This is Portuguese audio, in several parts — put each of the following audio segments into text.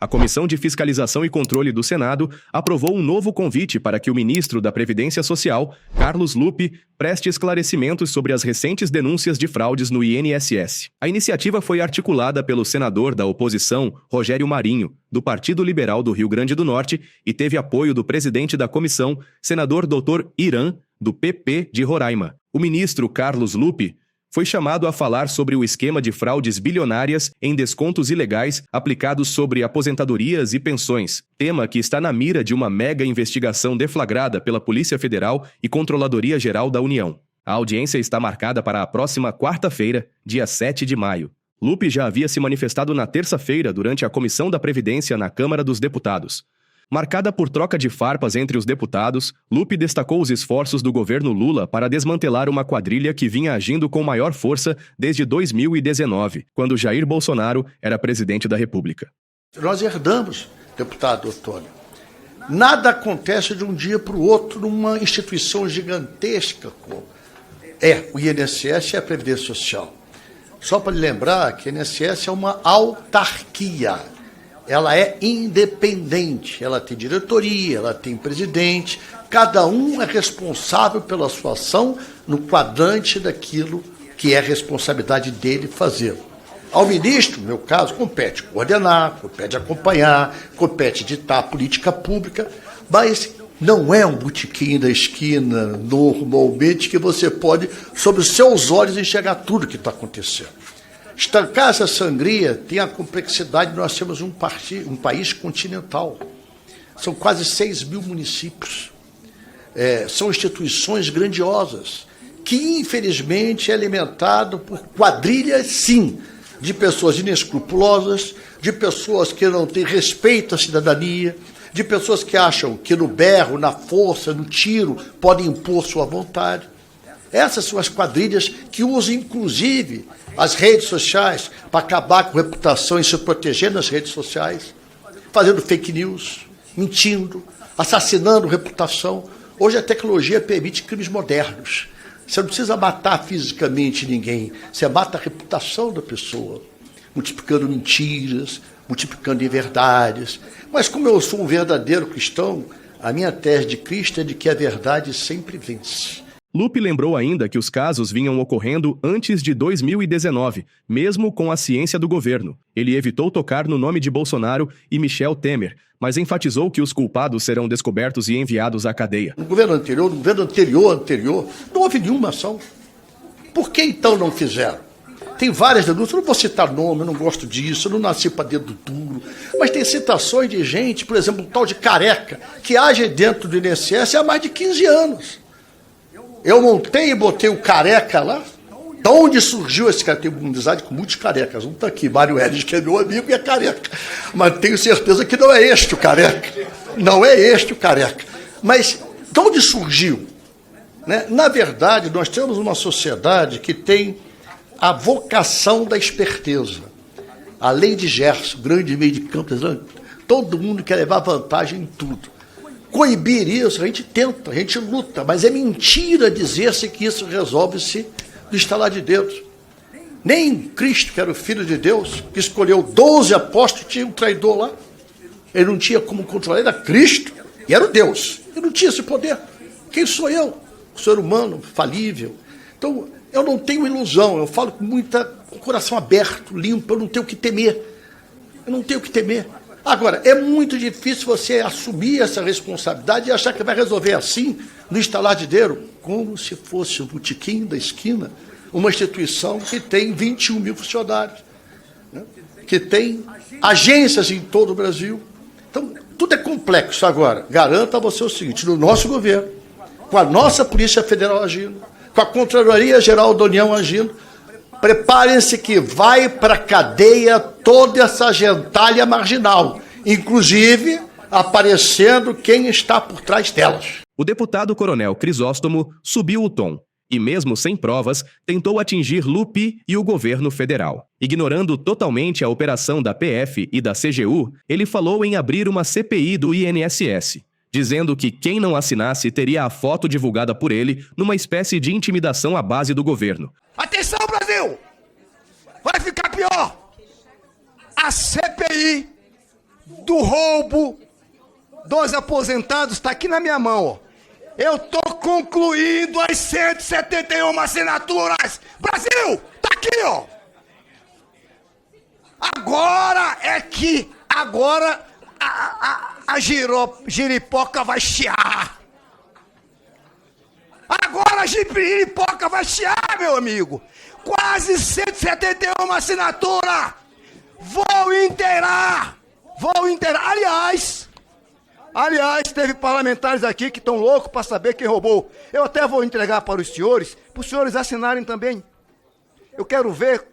A Comissão de Fiscalização e Controle do Senado aprovou um novo convite para que o ministro da Previdência Social, Carlos Lupe, preste esclarecimentos sobre as recentes denúncias de fraudes no INSS. A iniciativa foi articulada pelo senador da oposição, Rogério Marinho, do Partido Liberal do Rio Grande do Norte, e teve apoio do presidente da comissão, senador Dr. Irã, do PP de Roraima. O ministro Carlos Lupe foi chamado a falar sobre o esquema de fraudes bilionárias em descontos ilegais aplicados sobre aposentadorias e pensões, tema que está na mira de uma mega investigação deflagrada pela Polícia Federal e Controladoria Geral da União. A audiência está marcada para a próxima quarta-feira, dia 7 de maio. Lupe já havia se manifestado na terça-feira durante a Comissão da Previdência na Câmara dos Deputados. Marcada por troca de farpas entre os deputados, Lupe destacou os esforços do governo Lula para desmantelar uma quadrilha que vinha agindo com maior força desde 2019, quando Jair Bolsonaro era presidente da República. Nós herdamos, deputado Ottoni. Nada acontece de um dia para o outro numa instituição gigantesca como o INSS e a Previdência Social. Só para lhe lembrar que o INSS é uma autarquia. Ela é independente, ela tem diretoria, ela tem presidente, cada um é responsável pela sua ação no quadrante daquilo que é responsabilidade dele fazer. Ao ministro, no meu caso, compete coordenar, compete acompanhar, compete ditar a política pública, mas não é um botequim da esquina, normalmente, que você pode, sob os seus olhos, enxergar tudo o que está acontecendo. Estancar essa sangria tem a complexidade de nós temos um país continental. São quase 6 mil municípios. São instituições grandiosas, que infelizmente é alimentado por quadrilhas, sim, de pessoas inescrupulosas, de pessoas que não têm respeito à cidadania, de pessoas que acham que no berro, na força, no tiro, podem impor sua vontade. Essas são as quadrilhas que usam, inclusive, as redes sociais para acabar com a reputação e se proteger nas redes sociais, fazendo fake news, mentindo, assassinando reputação. Hoje a tecnologia permite crimes modernos. Você não precisa matar fisicamente ninguém, você mata a reputação da pessoa, multiplicando mentiras, multiplicando inverdades. Mas como eu sou um verdadeiro cristão, a minha tese de Cristo é de que a verdade sempre vence. Lupe lembrou ainda que os casos vinham ocorrendo antes de 2019, mesmo com a ciência do governo. Ele evitou tocar no nome de Bolsonaro e Michel Temer, mas enfatizou que os culpados serão descobertos e enviados à cadeia. No governo anterior, não houve nenhuma ação. Por que então não fizeram? Tem várias denúncias, eu não vou citar nome, eu não gosto disso, eu não nasci para dedo duro, mas tem citações de gente, por exemplo, um tal de Careca, que age dentro do INSS há mais de 15 anos. Eu montei e botei o Careca lá. De onde surgiu esse cara? Tenho amizade com muitos carecas. Um está aqui, Mário Elis, que é meu amigo e é careca. Mas tenho certeza que não é este o Careca. Não é este o Careca. Mas de onde surgiu? Né? Na verdade, nós temos uma sociedade que tem a vocação da esperteza. A lei de Gerson, grande meio de campo, todo mundo quer levar vantagem em tudo. Coibir isso, a gente tenta, a gente luta, mas é mentira dizer-se que isso resolve-se no estalar de dedos. Nem Cristo, que era o Filho de Deus, que escolheu 12 apóstolos, tinha um traidor lá. Ele não tinha como controlar, era Cristo, e era o Deus. Ele não tinha esse poder. Quem sou eu? O ser humano, falível. Então, eu não tenho ilusão, eu falo com o coração aberto, limpo, eu não tenho o que temer. Eu não tenho o que temer. Agora, é muito difícil você assumir essa responsabilidade e achar que vai resolver assim, no estalar de dedo, como se fosse o botequim da esquina, uma instituição que tem 21 mil funcionários, né? Que tem agências em todo o Brasil. Então, tudo é complexo. Agora, garanto a você o seguinte, no nosso governo, com a nossa Polícia Federal agindo, com a Controladoria Geral da União agindo, preparem-se que vai para a cadeia toda essa gentalha marginal, inclusive aparecendo quem está por trás delas. O deputado Coronel Crisóstomo subiu o tom e, mesmo sem provas, tentou atingir Lupe e o governo federal. Ignorando totalmente a operação da PF e da CGU, ele falou em abrir uma CPI do INSS, dizendo que quem não assinasse teria a foto divulgada por ele numa espécie de intimidação à base do governo. Atenção, Brasil! Vai ficar pior! A CPI do roubo dos aposentados está aqui na minha mão, ó. Eu tô concluindo as 171 assinaturas. Brasil, tá aqui, ó. Agora a giripoca vai chiar. Agora a giripoca vai chiar, meu amigo. Quase 171 assinaturas. Vou inteirar. Aliás, teve parlamentares aqui que estão loucos para saber quem roubou. Eu até vou entregar para os senhores assinarem também. Eu quero ver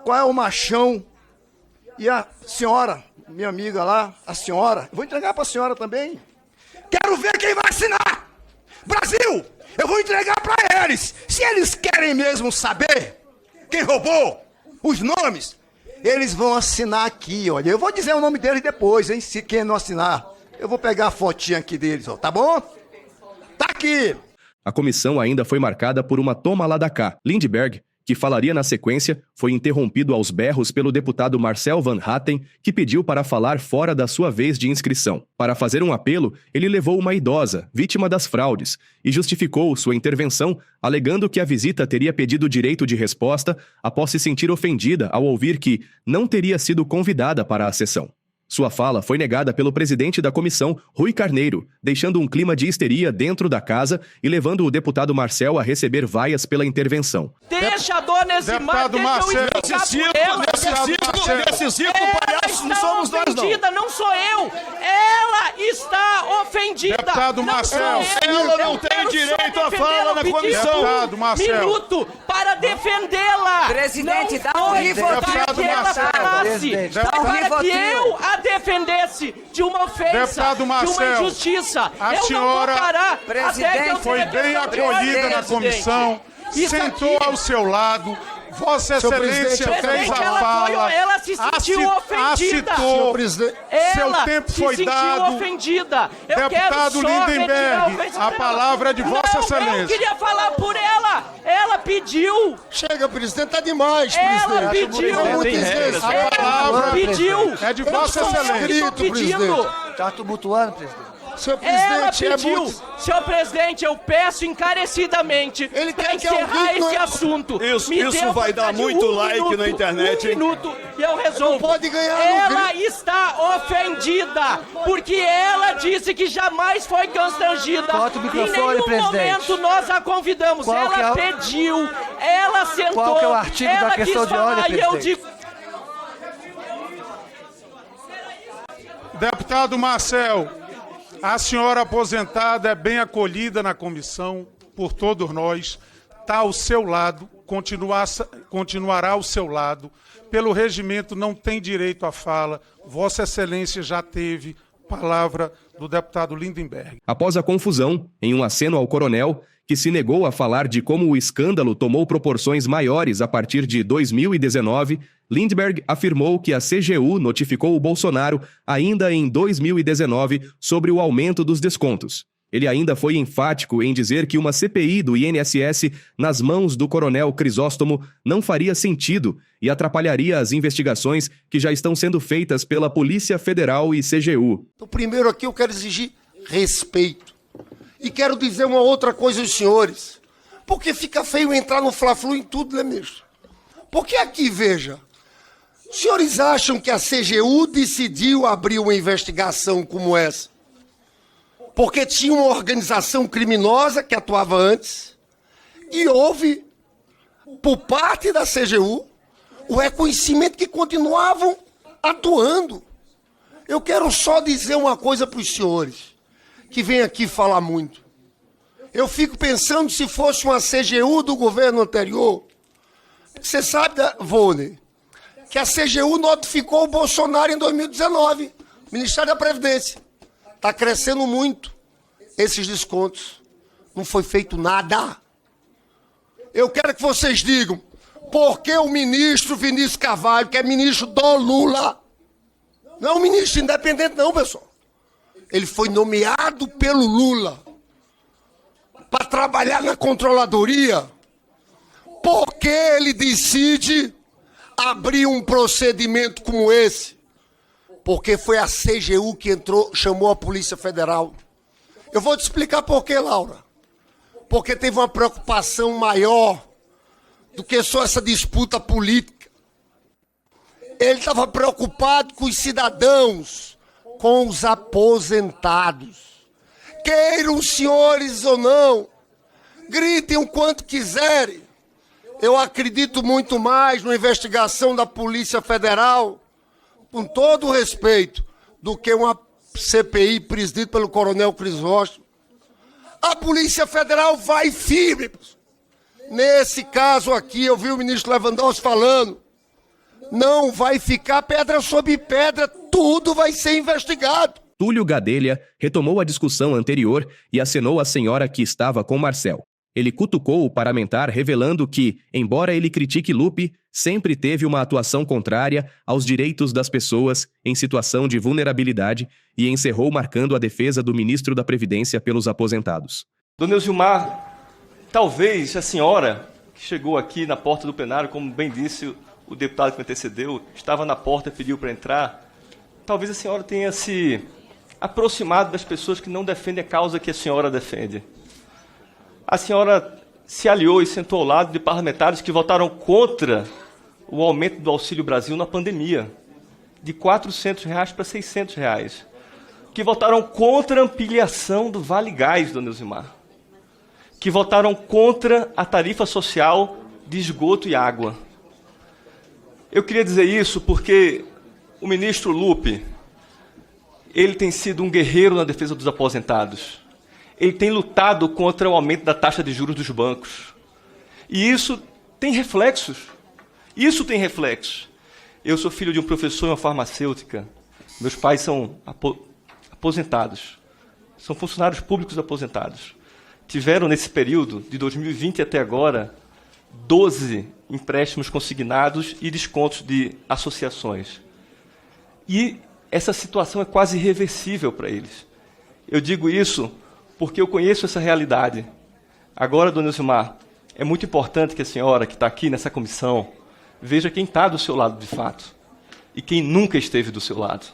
qual é o machão e a senhora, minha amiga lá, a senhora. Vou entregar para a senhora também. Quero ver quem vai assinar. Brasil, eu vou entregar para eles. Se eles querem mesmo saber quem roubou, os nomes, eles vão assinar aqui, olha. Eu vou dizer o nome deles depois, hein, se quem não assinar. Eu vou pegar a fotinha aqui deles, ó, tá bom? Tá aqui. A comissão ainda foi marcada por uma toma lá da cá. Lindbergh, que falaria na sequência, foi interrompido aos berros pelo deputado Marcel Van Hatten, que pediu para falar fora da sua vez de inscrição. Para fazer um apelo, ele levou uma idosa, vítima das fraudes, e justificou sua intervenção, alegando que a visita teria pedido direito de resposta após se sentir ofendida ao ouvir que não teria sido convidada para a sessão. Sua fala foi negada pelo presidente da comissão, Rui Carneiro, deixando um clima de histeria dentro da casa e levando o deputado Marcel a receber vaias pela intervenção. Deixa a dona Zimar, deixa eu explicar por ela. Nesse circo, palhaço, não somos nós, não. Não sou eu. Ela está ofendida. Deputado Marcel, ela não tem direito à fala na comissão. Deputado Marcel. Minuto para defendê-la. Presidente, não dá um rivotril para que ela falasse, para que eu a defendesse de uma ofensa, de uma injustiça. A senhora foi bem acolhida na comissão, sentou ao seu lado. Vossa Excelência fez a fala, ela se sentiu ofendida. Seu tempo foi dado. Ofendida. Deputado Lindenberg, a palavra é de Vossa Excelência. Eu queria falar por ela. Ela pediu. Chega, presidente, tá demais, ela presidente. Pediu. A palavra pediu. é de Vossa Excelência. Tá tumultuando, presidente. Senhor presidente, ela pediu. Senhor presidente, eu peço encarecidamente para encerrar esse assunto. Isso vai dar muito like na internet, hein? minuto e eu resolvo. Não pode ganhar. Ela está ofendida porque ela disse que jamais foi constrangida. Corta o microfone, em nenhum presidente. momento nós a convidamos. Ela pediu, ela sentou. Qual que é o artigo da questão de ordem, presidente? Eu digo... Deputado Marcel, a senhora aposentada é bem acolhida na comissão por todos nós, está ao seu lado, continuará ao seu lado. Pelo regimento não tem direito à fala. Vossa Excelência já teve palavra do deputado Lindenberg. Após a confusão, em um aceno ao coronel, que se negou a falar de como o escândalo tomou proporções maiores a partir de 2019, Lindbergh afirmou que a CGU notificou o Bolsonaro ainda em 2019 sobre o aumento dos descontos. Ele ainda foi enfático em dizer que uma CPI do INSS nas mãos do coronel Crisóstomo não faria sentido e atrapalharia as investigações que já estão sendo feitas pela Polícia Federal e CGU. Então, primeiro aqui eu quero exigir respeito. E quero dizer uma outra coisa aos senhores. Porque fica feio entrar no Fla-Flu em tudo, né, ministro? Porque aqui, veja, os senhores acham que a CGU decidiu abrir uma investigação como essa porque tinha uma organização criminosa que atuava antes e houve, por parte da CGU, o reconhecimento que continuavam atuando. Eu quero só dizer uma coisa para os senhores, que vêm aqui falar muito. Eu fico pensando se fosse uma CGU do governo anterior. Você sabe, Vôner, que a CGU notificou o Bolsonaro em 2019, Ministério da Previdência. Está crescendo muito esses descontos. Não foi feito nada. Eu quero que vocês digam por que o ministro Vinícius Carvalho, que é ministro do Lula, não é um ministro independente não, pessoal. Ele foi nomeado pelo Lula para trabalhar na controladoria. Por que ele decide abrir um procedimento como esse? Porque foi a CGU que entrou, chamou a Polícia Federal. Eu vou te explicar por quê, Laura. Porque teve uma preocupação maior do que só essa disputa política. Ele estava preocupado com os cidadãos, com os aposentados. Queiram os senhores ou não, gritem o quanto quiserem. Eu acredito muito mais na investigação da Polícia Federal, com todo o respeito, do que uma CPI presidida pelo Coronel Crisóstomo. A Polícia Federal vai firme. Nesse caso aqui, eu vi o ministro Lewandowski falando, não vai ficar pedra sobre pedra, tudo vai ser investigado. Túlio Gadelha retomou a discussão anterior e acenou à senhora que estava com Marcel. Ele cutucou o parlamentar, revelando que, embora ele critique Lupe, sempre teve uma atuação contrária aos direitos das pessoas em situação de vulnerabilidade e encerrou marcando a defesa do ministro da Previdência pelos aposentados. Dona Elzilmar, talvez a senhora, que chegou aqui na porta do plenário, como bem disse o deputado que me antecedeu, estava na porta e pediu para entrar, talvez a senhora tenha se aproximado das pessoas que não defendem a causa que a senhora defende. A senhora se aliou e sentou ao lado de parlamentares que votaram contra o aumento do Auxílio Brasil na pandemia, de R$ 400 para R$ 600, que votaram contra a ampliação do Vale Gás, dona Elzilmar, que votaram contra a tarifa social de esgoto e água. Eu queria dizer isso porque o ministro Lupe, ele tem sido um guerreiro na defesa dos aposentados. Ele tem lutado contra o aumento da taxa de juros dos bancos. E isso tem reflexos. Isso tem reflexos. Eu sou filho de um professor e uma farmacêutica. Meus pais são aposentados. São funcionários públicos aposentados. Tiveram, nesse período, de 2020 até agora, 12 empréstimos consignados e descontos de associações. E essa situação é quase irreversível para eles. Eu digo isso porque eu conheço essa realidade. Agora, dona Elzilmar, é muito importante que a senhora, que está aqui nessa comissão, veja quem está do seu lado de fato e quem nunca esteve do seu lado.